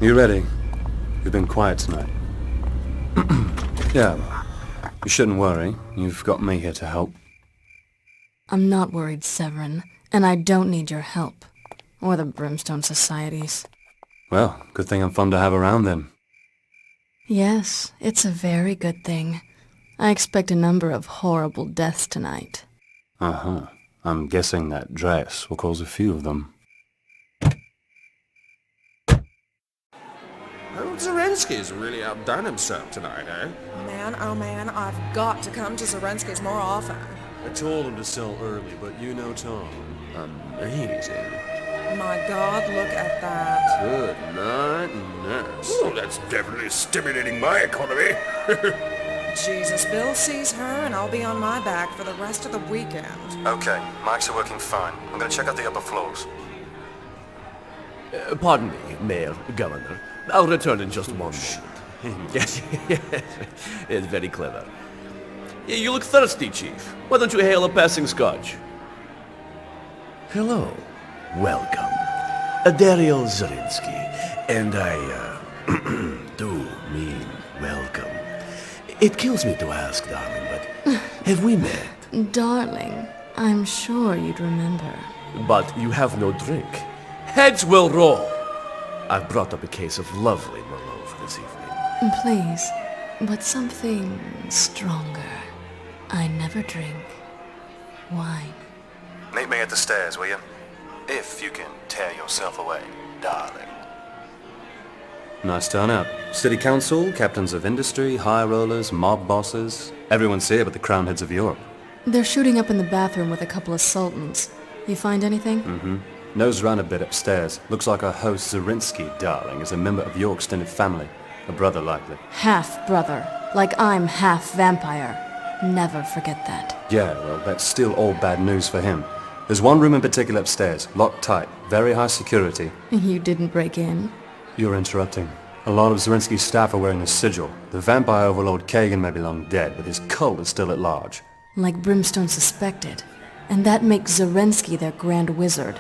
You ready? You've been quiet tonight. Yeah, you shouldn't worry. You've got me here to help. I'm not worried, Severin, and I don't need your help. Or the Brimstone Society's. Well, good thing I'm fun to have around then. Yes, it's a very good thing. I expect a number of horrible deaths tonight. Uh-huh. I'm guessing that dress will cause a few of them. Old Zelensky's really outdone himself tonight, eh? Man, oh man, I've got to come to Zelensky's more often. I told him to sell early, but you know Tom. Amazing. My God, look at that. Good night, nurse. Oh, that's definitely stimulating my economy. Jesus, Bill sees her and I'll be on my back for the rest of the weekend. Okay, mics are working fine. I'm gonna check out the upper floors. Pardon me, Mayor, Governor. I'll return in just 1 moment. Yes, it's very clever. You look thirsty, Chief. Why don't you hail a passing scotch? Hello. Welcome. Daryl Zarinsky. And I, do mean welcome. It kills me to ask, darling, but have we met? Darling, I'm sure you'd remember. But you have no drink. Heads will roll. I've brought up a case of lovely Merlot for this evening. Please, but something stronger. I never drink wine. Meet me at the stairs, will you? If you can tear yourself away, darling. Nice turnout. City Council, captains of industry, high rollers, mob bosses. Everyone's here but the crown heads of Europe. They're shooting up in the bathroom with a couple of sultans. You find anything? Mm-hmm. Nose round a bit upstairs. Looks like our host Zarinsky, darling, is a member of your extended family. A brother, likely. Half-brother. Like I'm half-vampire. Never forget that. Yeah, well, that's still all bad news for him. There's one room in particular upstairs, locked tight, very high security. You didn't break in? You're interrupting. A lot of Zarinsky's staff are wearing a sigil. The vampire overlord Kagan may be long dead, but his cult is still at large. Like Brimstone suspected. And that makes Zarinsky their grand wizard.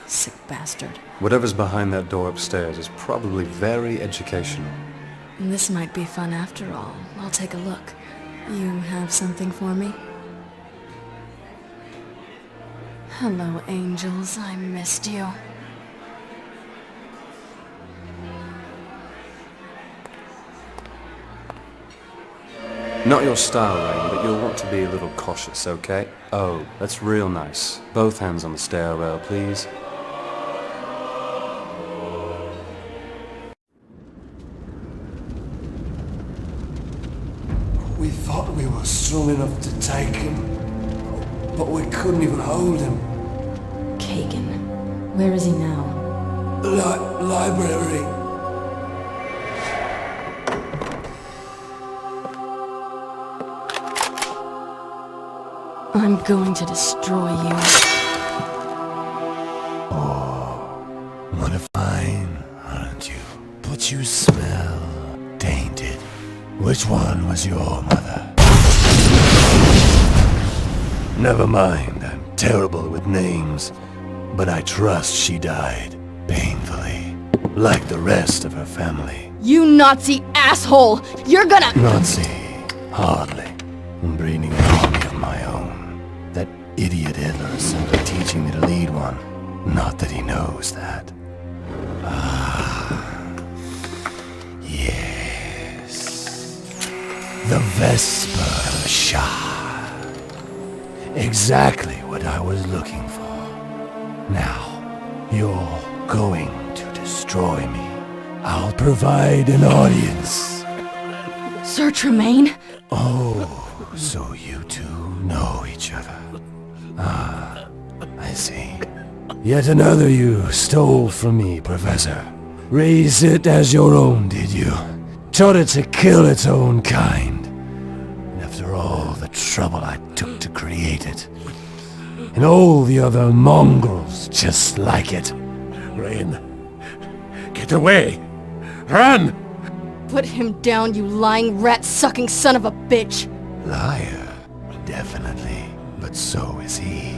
Sick bastard. Whatever's behind that door upstairs is probably very educational. This might be fun after all. I'll take a look. You have something for me? Hello, angels. I missed you. Not your style, Rain, but you'll want to be a little cautious, okay? Oh, that's real nice. Both hands on the stairrail, please. We thought we were strong enough to take him, but we couldn't even hold him. Kagan. Where is he now? Library. I'm going to destroy you. What a fine, aren't you? But you smell tainted. Which one was your mother? Never mind, I'm terrible with names. But I trust she died painfully, like the rest of her family. You Nazi asshole! You're gonna— Nazi, hardly. I'm breeding an army of my own. That idiot Hitler is simply teaching me to lead one. Not that he knows that. Yes. The Vesper Shah. Exactly what I was looking for. Now, you're going to destroy me. I'll provide an audience. Sir Tremaine? Oh, so you two know each other. Ah, I see. Yet another you stole from me, Professor. Raised it as your own, did you? Taught it to kill its own kind. And after all the trouble I took to create it. And all the other mongrels just like it. Rain, get away! Run! Put him down, you lying rat-sucking son of a bitch! Liar, definitely. But so is he.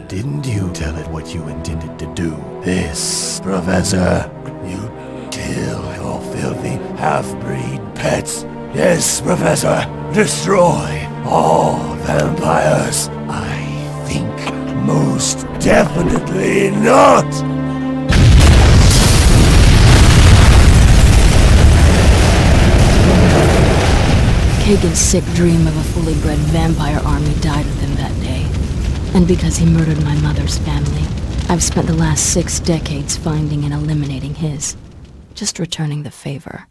Didn't you tell it what you intended to do? This, Professor. You Kill your filthy half-breed pets. Yes, Professor. Destroy all vampires. I think most definitely not. Kagan's sick dream of a fully bred vampire army died with him that day. And because he murdered my mother's family, I've spent the last 6 decades finding and eliminating his. Just returning the favor.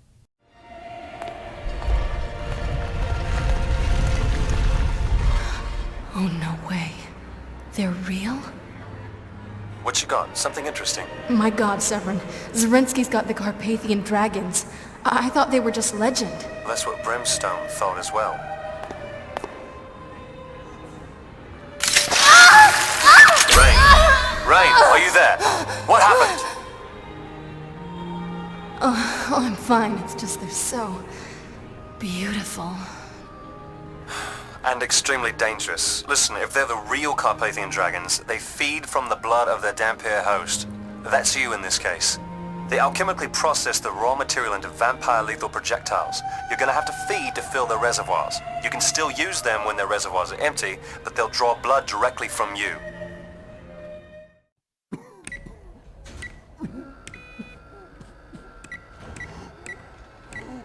Oh, no way. They're real? What you got? Something interesting? My god, Severin. Zarinsky's got the Carpathian dragons. I thought they were just legend. That's what Brimstone thought as well. Rain, are you there? What happened? Oh, I'm fine. It's just they're so beautiful. And extremely dangerous. Listen, if they're the real Carpathian dragons, they feed from the blood of their Dhampir host. That's you in this case. They alchemically process the raw material into vampire lethal projectiles. You're gonna have to feed to fill their reservoirs. You can still use them when their reservoirs are empty, but they'll draw blood directly from you.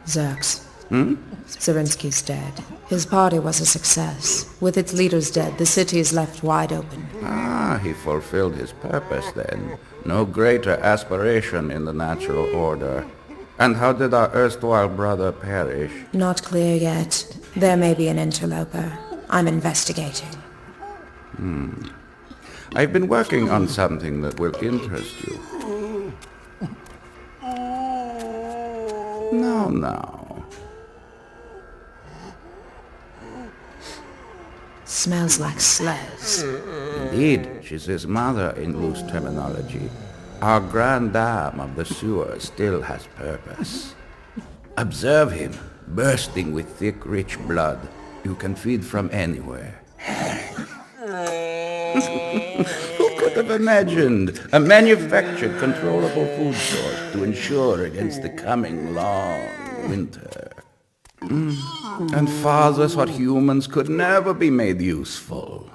Zerx. Zarinsky's dead. His party was a success. With its leaders dead, the city is left wide open. Ah, he fulfilled his purpose then. No greater aspiration in the natural order. And how did our erstwhile brother perish? Not clear yet. There may be an interloper. I'm investigating. I've been working on something that will interest you. Now. Smells like slez. Indeed, she's his mother in loose terminology. Our grand dame of the sewer still has purpose. Observe him, bursting with thick, rich blood. You can feed from anywhere. Who could have imagined a manufactured, controllable food source to ensure against the coming long winter? And fathers what humans could never be made useful.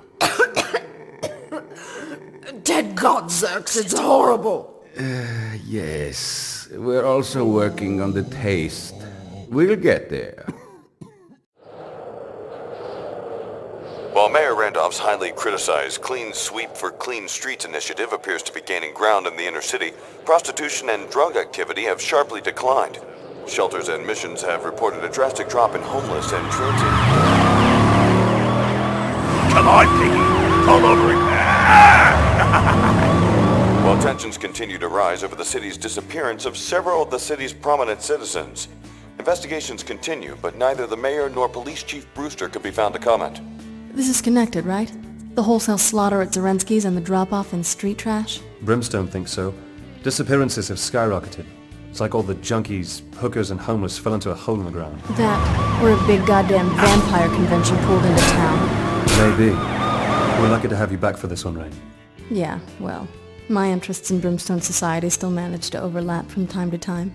Dead God, Zerx, it's horrible! Yes, we're also working on the taste. We'll get there. While Mayor Randolph's highly criticized Clean Sweep for Clean Streets initiative appears to be gaining ground in the inner city, prostitution and drug activity have sharply declined. Shelters and missions have reported a drastic drop in homeless and transient... Come on, Piggy! Pull over it! While tensions continue to rise over the city's disappearance of several of the city's prominent citizens. Investigations continue, but neither the mayor nor police chief Brewster could be found to comment. This is connected, right? The wholesale slaughter at Zarinsky's and the drop-off in street trash? Brimstone thinks so. Disappearances have skyrocketed. It's like all the junkies, hookers, and homeless fell into a hole in the ground. That, or a big goddamn vampire convention pulled into town. Maybe. We're lucky to have you back for this one, Rain. Yeah, well, my interests in Brimstone Society still manage to overlap from time to time.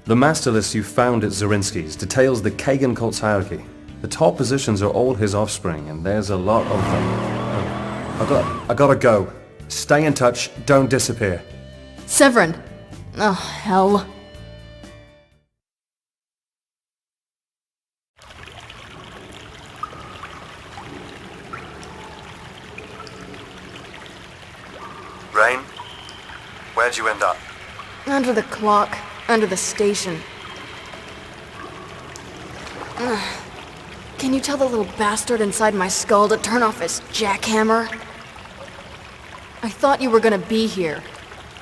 The master list you found at Zarinsky's details the Kagan cult's hierarchy. The top positions are all his offspring, and there's a lot of them. Oh, I gotta go. Stay in touch, don't disappear. Severin! Oh, hell. Rain? Where'd you end up? Under the clock, under the station. Can you tell the little bastard inside my skull to turn off his jackhammer? I thought you were gonna be here.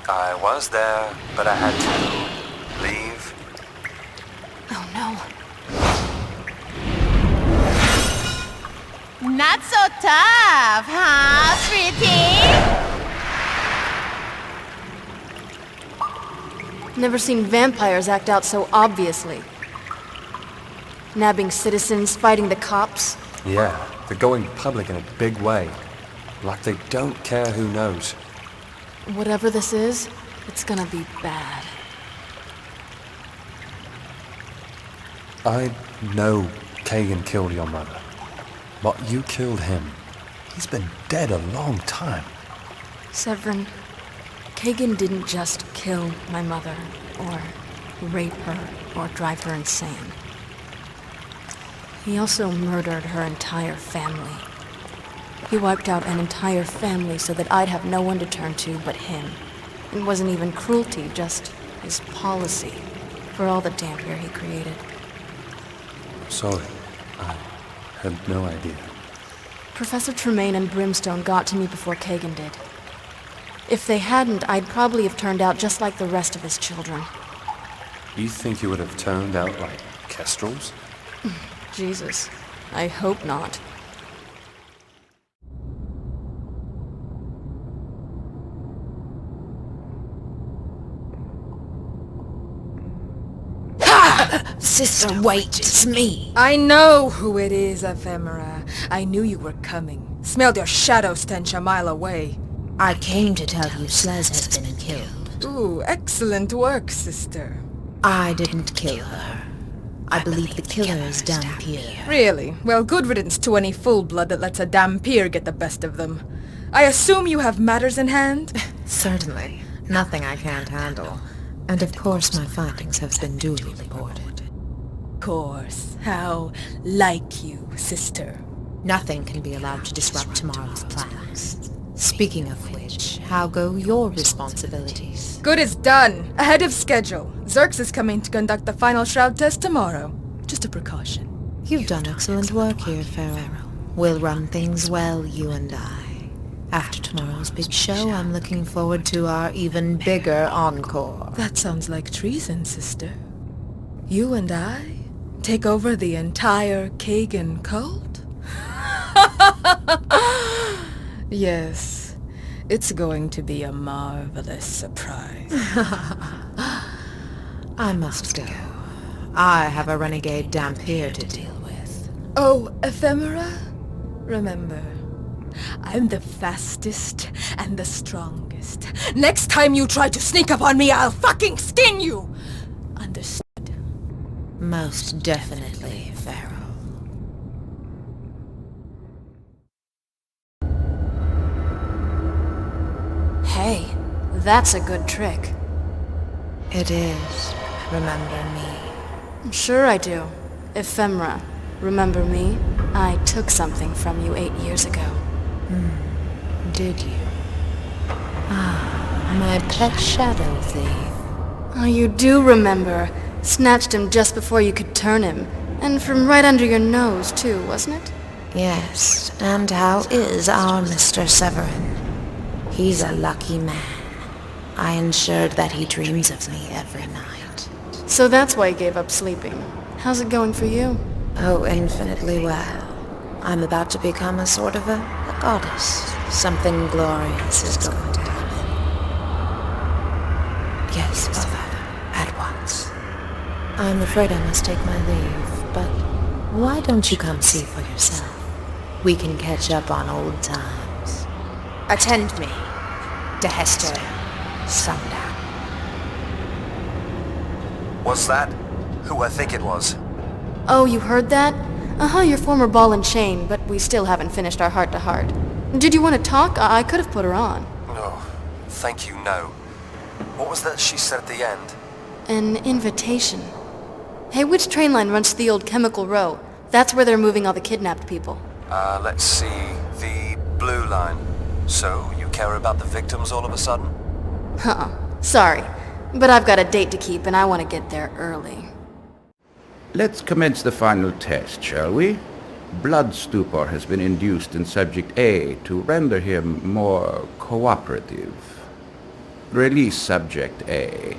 I was there, but I had to leave. Oh no. Not so tough, huh, sweetie? Never seen vampires act out so obviously. Nabbing citizens, fighting the cops. Yeah, they're going public in a big way. Like they don't care who knows. Whatever this is, it's gonna be bad. I know Kagan killed your mother, but you killed him. He's been dead a long time. Severin, Kagan didn't just kill my mother, or rape her, or drive her insane. He also murdered her entire family. He wiped out an entire family so that I'd have no one to turn to but him. It wasn't even cruelty, just his policy for all the Dampier he created. Sorry, I had no idea. Professor Tremaine and Brimstone got to me before Kagan did. If they hadn't, I'd probably have turned out just like the rest of his children. You think you would have turned out like Kestrels? Jesus, I hope not. Sister, wait, it's me. I know who it is, Ephemera. I knew you were coming. Smelled your shadow stench a mile away. I came to tell you Slez has been killed. Ooh, excellent work, sister. I didn't kill her. I believe the killer is Dampier. Really? Well, good riddance to any full blood that lets a Dampier get the best of them. I assume you have matters in hand? Certainly. Nothing I can't handle. And of course my findings have been duly reported. Course. How like you, sister. Nothing can be allowed to disrupt tomorrow's plans. Speaking of which, how go your responsibilities? Good is done. Ahead of schedule. Zerx is coming to conduct the final shroud test tomorrow. Just a precaution. You've done excellent work here, Pharaoh. We'll run things well, you and I. After tomorrow's big show, I'm looking forward to our even bigger encore. That sounds like treason, sister. You and I take over the entire Kagan cult? Yes, it's going to be a marvelous surprise. I must go. I have a renegade Dampier to deal with. Oh, Ephemera? Remember, I'm the fastest and the strongest. Next time you try to sneak up on me, I'll fucking skin you! Understood? Most definitely, Pharaoh. Hey, that's a good trick. It is. Remember me. Sure I do. Ephemera, remember me? I took something from you 8 years ago. Did you? Ah, my pet shadow thief. Oh, you do remember. Snatched him just before you could turn him. And from right under your nose, too, wasn't it? Yes, and how is our Mr. Severin? He's a lucky man. I ensured that he dreams of me every night. So that's why you gave up sleeping. How's it going for you? Oh, infinitely well. I'm about to become a sort of a goddess. Something glorious is going to happen. Yes, father, at once. I'm afraid I must take my leave, but why don't you come see for yourself? We can catch up on old times. Attend me, De Hester, sundown. Was that who I think it was? Oh, you heard that? Uh-huh, your former ball and chain, but we still haven't finished our heart-to-heart. Did you want to talk? I could have put her on. No. Thank you, no. What was that she said at the end? An invitation. Hey, which train line runs to the old Chemical Row? That's where they're moving all the kidnapped people. Let's see. The blue line. So, you care about the victims all of a sudden? Sorry, but I've got a date to keep and I want to get there early. Let's commence the final test, shall we? Blood stupor has been induced in Subject A to render him more cooperative. Release Subject A.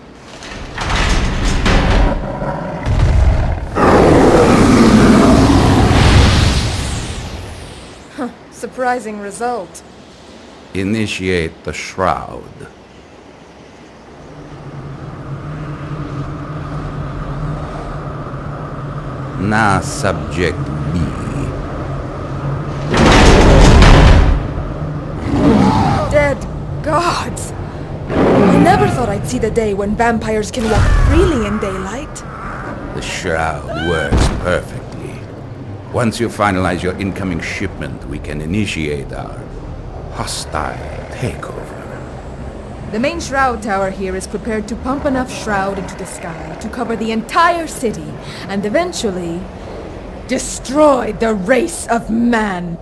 Surprising result. Initiate the shroud. Now, Subject B. Dead gods! I never thought I'd see the day when vampires can walk freely in daylight. The shroud works perfectly. Once you finalize your incoming shipment, we can initiate our hostile takeover. The main shroud tower here is prepared to pump enough shroud into the sky to cover the entire city and eventually destroy the race of man.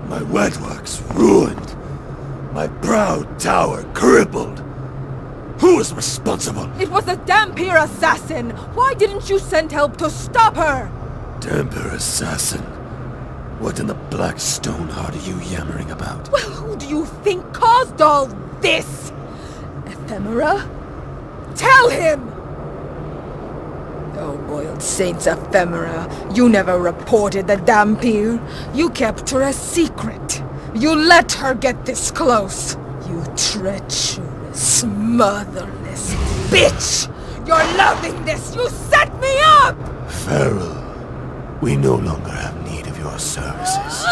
My wetworks ruined. My proud tower crippled. Who is responsible? It was a Dampier assassin! Why didn't you send help to stop her? Dampier assassin? What in the black stone heart are you yammering about? Well, who do you think caused all this? Ephemera? Tell him! Oh, boiled saints, Ephemera. You never reported the Dampier. You kept her a secret. You let her get this close. You treacherous, motherless bitch! You're loving this! You set me up! Farrell, we no longer have need of your services.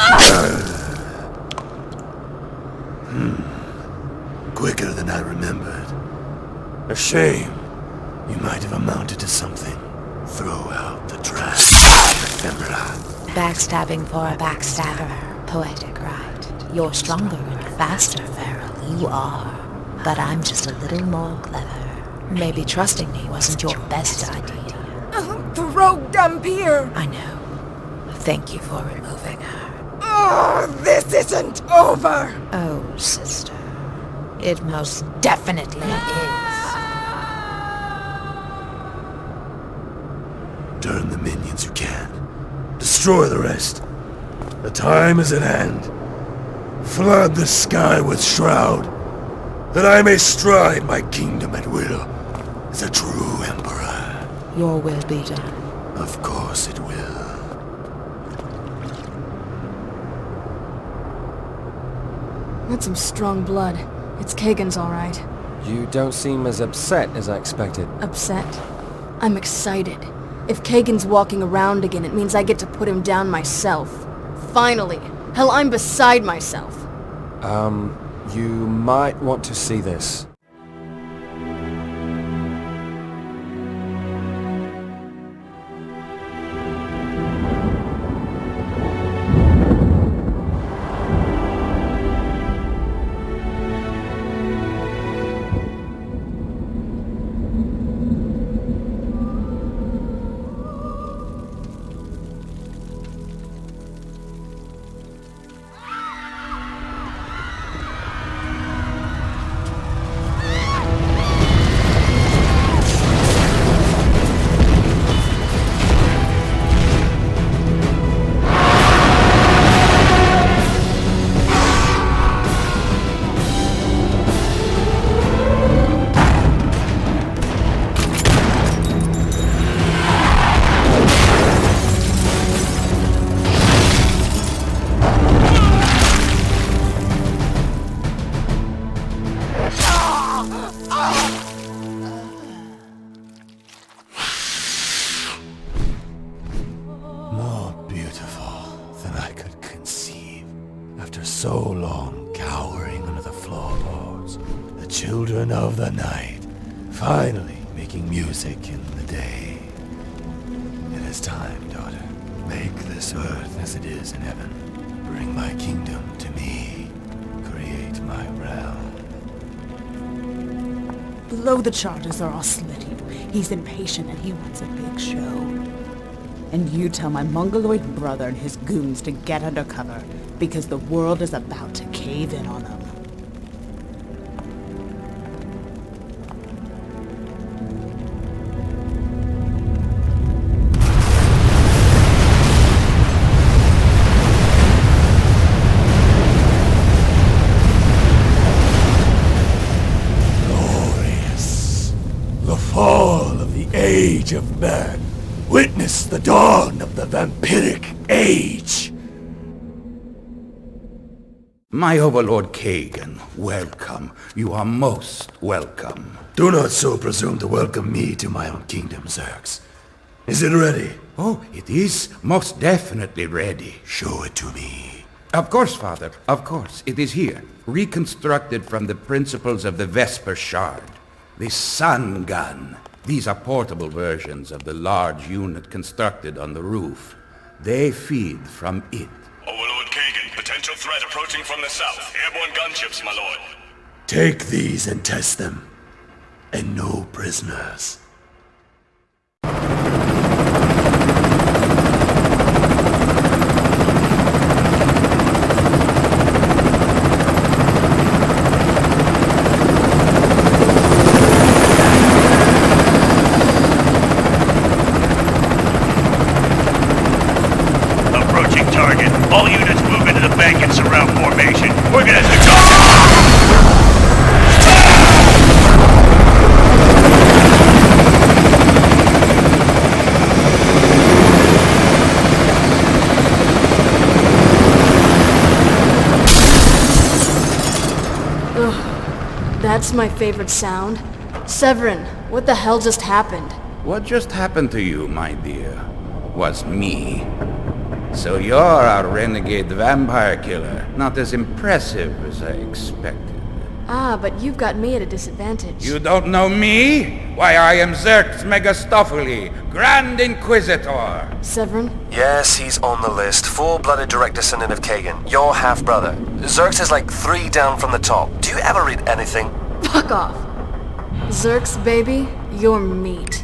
Quicker than I remembered. A shame. You might have amounted to something. Throw out the trash, Ephemera. Backstabbing for a backstabber. Poetic, right? You're stronger and faster, Farrell. You are. But I'm just a little more clever. Maybe trusting me wasn't your best idea. The rogue Dampier! I know. Thank you for removing her. Oh, this isn't over! Oh, sister. It most definitely is. Turn the minions you can. Destroy the rest. The time is at hand. Flood the sky with shroud, that I may stride my kingdom at will as a true emperor. Your will be done. Of course it will. That's some strong blood. It's Kagan's all right. You don't seem as upset as I expected. Upset? I'm excited. If Kagan's walking around again, it means I get to put him down myself. Finally! Hell, I'm beside myself. You might want to see this. After so long cowering under the floorboards, the children of the night finally making music in the day. It is time, daughter. Make this earth as it is in heaven. Bring my kingdom to me. Create my realm. Blow the charges or I'll slit you. He's impatient and he wants a big show. And you tell my mongoloid brother and his goons to get under cover, because the world is about to cave in on them. Glorious. The fall of the age of man. Witness the dawn of the vampiric age. My overlord Kagan, welcome. You are most welcome. Do not so presume to welcome me to my own kingdom, Zerx. Is it ready? Oh, it is most definitely ready. Show it to me. Of course, Father, of course. It is here, reconstructed from the principles of the Vesper Shard. The Sun Gun. These are portable versions of the large unit constructed on the roof. They feed from it. Overlord Kagan, potential threat approaching from the south. Airborne gunships, my lord. Take these and test them. And no prisoners. Approaching target. All units move into the bank and surround formation. We're gonna have to go. That's my favorite sound. Severin, what the hell just happened? What just happened to you, my dear, was me. So you're our renegade vampire killer. Not as impressive as I expected. Ah, but you've got me at a disadvantage. You don't know me? Why, I am Zerx Megastophily, Grand Inquisitor. Severin? Yes, he's on the list. Full-blooded direct descendant of Kagan. Your half-brother. Zerx is like 3 down from the top. Do you ever read anything? Fuck off. Zerx, baby, you're meat.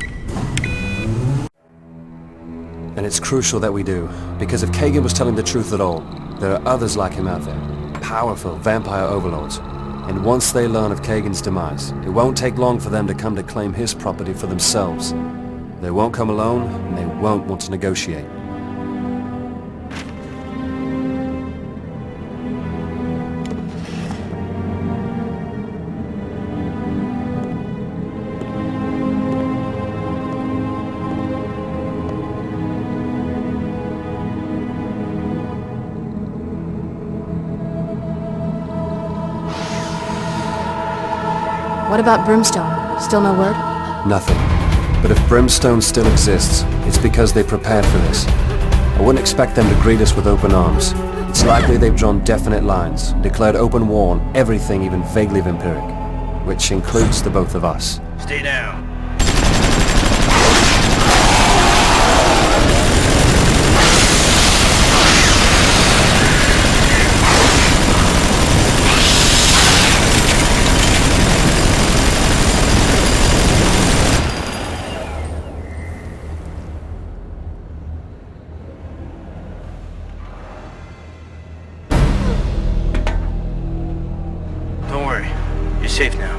And it's crucial that we do, because if Kagan was telling the truth at all, there are others like him out there. Powerful vampire overlords. And once they learn of Kagan's demise, it won't take long for them to come to claim his property for themselves. They won't come alone, and they won't want to negotiate. What about Brimstone? Still no word? Nothing. But if Brimstone still exists, it's because they prepared for this. I wouldn't expect them to greet us with open arms. It's likely they've drawn definite lines, declared open war on everything even vaguely vampiric, which includes the both of us. Stay down. Don't worry. You're safe now.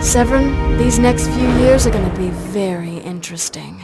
Severin, these next few years are gonna be very interesting.